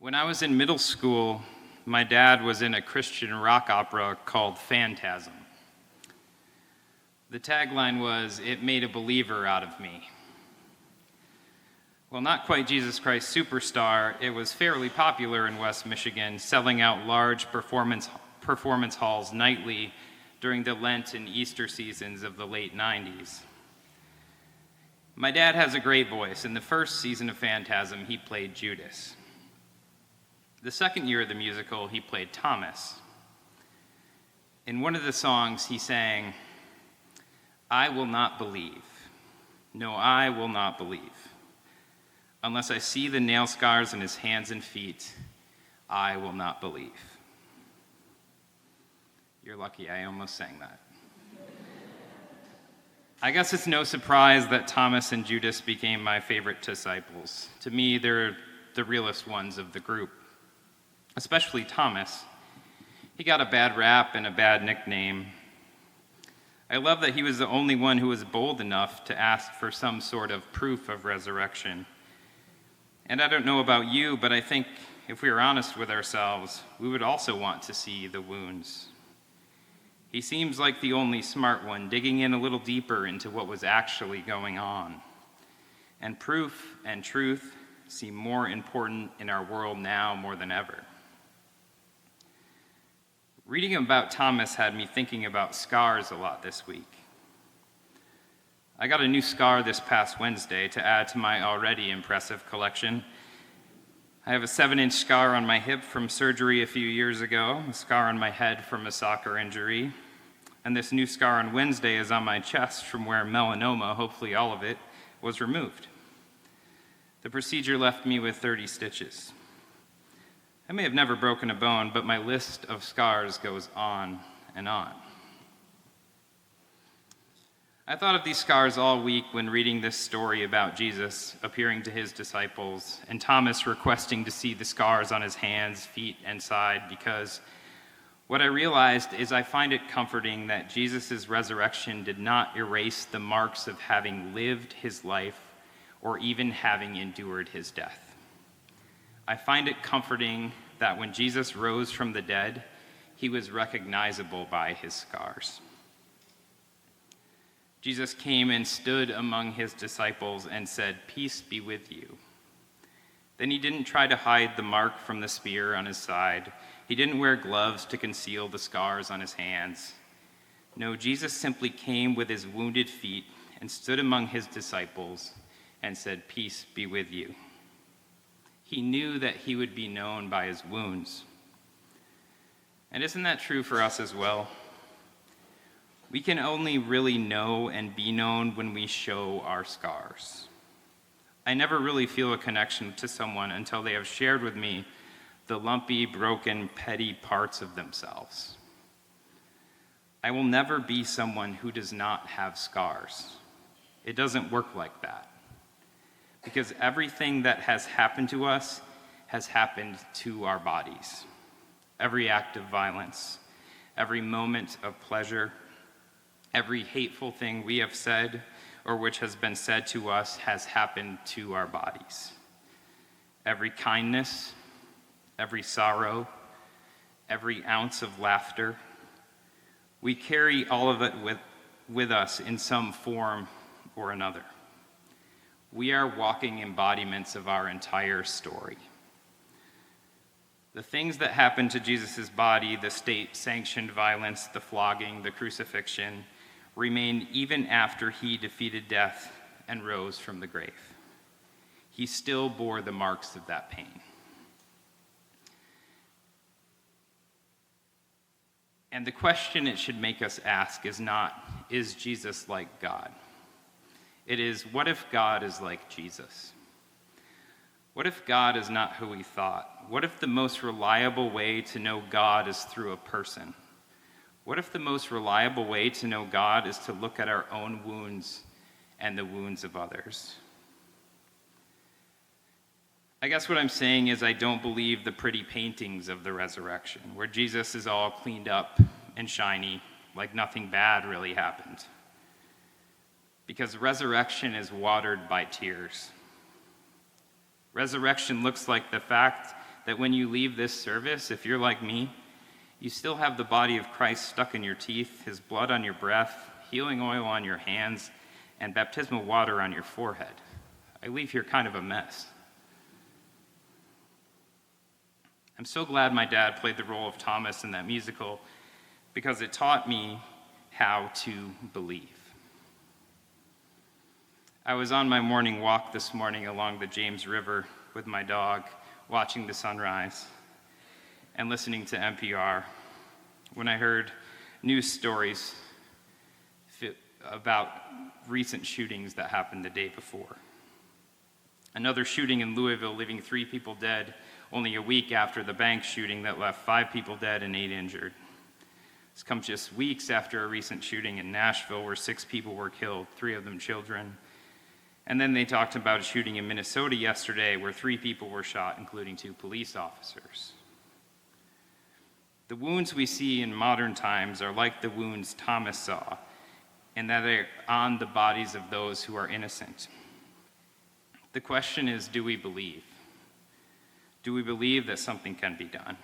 When I was in middle school, my dad was in a Christian rock opera called Phantasm. The tagline was, "It made a believer out of me." Well, not quite Jesus Christ Superstar, it was fairly popular in West Michigan, selling out large performance halls nightly during the Lent and Easter seasons of the late 90s. My dad has a great voice. In the first season of Phantasm, he played Judas. The second year of the musical, he played Thomas. In one of the songs, he sang, "I will not believe. No, I will not believe. Unless I see the nail scars in his hands and feet, I will not believe." You're lucky I almost sang that. I guess it's no surprise that Thomas and Judas became my favorite disciples. To me, they're the realest ones of the group, especially Thomas. He got a bad rap and a bad nickname. I love that he was the only one who was bold enough to ask for some sort of proof of resurrection. And I don't know about you, but I think if we were honest with ourselves, we would also want to see the wounds. He seems like the only smart one, digging in a little deeper into what was actually going on. And proof and truth seem more important in our world now more than ever. Reading about Thomas had me thinking about scars a lot this week. I got a new scar this past Wednesday to add to my already impressive collection. I have a 7-inch scar on my hip from surgery a few years ago, a scar on my head from a soccer injury, and this new scar on Wednesday is on my chest from where melanoma, hopefully all of it, was removed. The procedure left me with 30 stitches. I may have never broken a bone, but my list of scars goes on and on. I thought of these scars all week when reading this story about Jesus appearing to his disciples and Thomas requesting to see the scars on his hands, feet, and side, because what I realized is I find it comforting that Jesus' resurrection did not erase the marks of having lived his life or even having endured his death. I find it comforting that when Jesus rose from the dead, he was recognizable by his scars. Jesus came and stood among his disciples and said, "Peace be with you." Then he didn't try to hide the mark from the spear on his side. He didn't wear gloves to conceal the scars on his hands. No, Jesus simply came with his wounded feet and stood among his disciples and said, "Peace be with you." He knew that he would be known by his wounds. And isn't that true for us as well? We can only really know and be known when we show our scars. I never really feel a connection to someone until they have shared with me the lumpy, broken, petty parts of themselves. I will never be someone who does not have scars. It doesn't work like that. Because everything that has happened to us has happened to our bodies. Every act of violence, every moment of pleasure, every hateful thing we have said or which has been said to us has happened to our bodies. Every kindness, every sorrow, every ounce of laughter, we carry all of it with us in some form or another. We are walking embodiments of our entire story. The things that happened to Jesus' body, the state-sanctioned violence, the flogging, the crucifixion, remained even after he defeated death and rose from the grave. He still bore the marks of that pain. And the question it should make us ask is not, is Jesus like God? It is, what if God is like Jesus? What if God is not who we thought? What if the most reliable way to know God is through a person? What if the most reliable way to know God is to look at our own wounds and the wounds of others? I guess what I'm saying is I don't believe the pretty paintings of the resurrection, where Jesus is all cleaned up and shiny, like nothing bad really happened. Because resurrection is watered by tears. Resurrection looks like the fact that when you leave this service, if you're like me, you still have the body of Christ stuck in your teeth, his blood on your breath, healing oil on your hands, and baptismal water on your forehead. I leave here kind of a mess. I'm so glad my dad played the role of Thomas in that musical because it taught me how to believe. I was on my morning walk this morning along the James River with my dog, watching the sunrise and listening to NPR when I heard news stories about recent shootings that happened the day before. Another shooting in Louisville, leaving 3 people dead only a week after the bank shooting that left 5 people dead and 8 injured. This comes just weeks after a recent shooting in Nashville where 6 people were killed, 3 of them children. And then they talked about a shooting in Minnesota yesterday where 3 people were shot, including 2 police officers. The wounds we see in modern times are like the wounds Thomas saw, in that they're on the bodies of those who are innocent. The question is, do we believe? Do we believe that something can be done?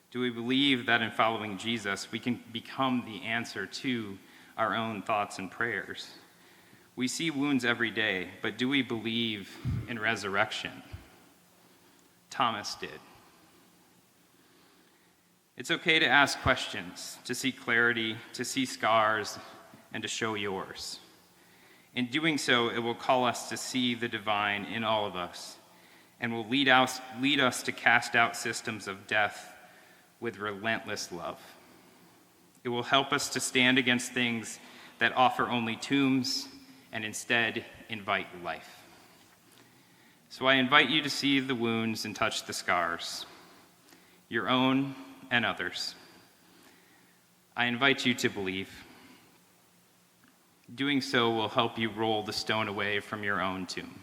Do we believe that in following Jesus, we can become the answer to our own thoughts and prayers? We see wounds every day, but do we believe in resurrection? Thomas did. It's okay to ask questions, to seek clarity, to see scars, and to show yours. In doing so, it will call us to see the divine in all of us and will lead us to cast out systems of death with relentless love. It will help us to stand against things that offer only tombs and instead invite life. So I invite you to see the wounds and touch the scars, your own and others. I invite you to believe. Doing so will help you roll the stone away from your own tomb.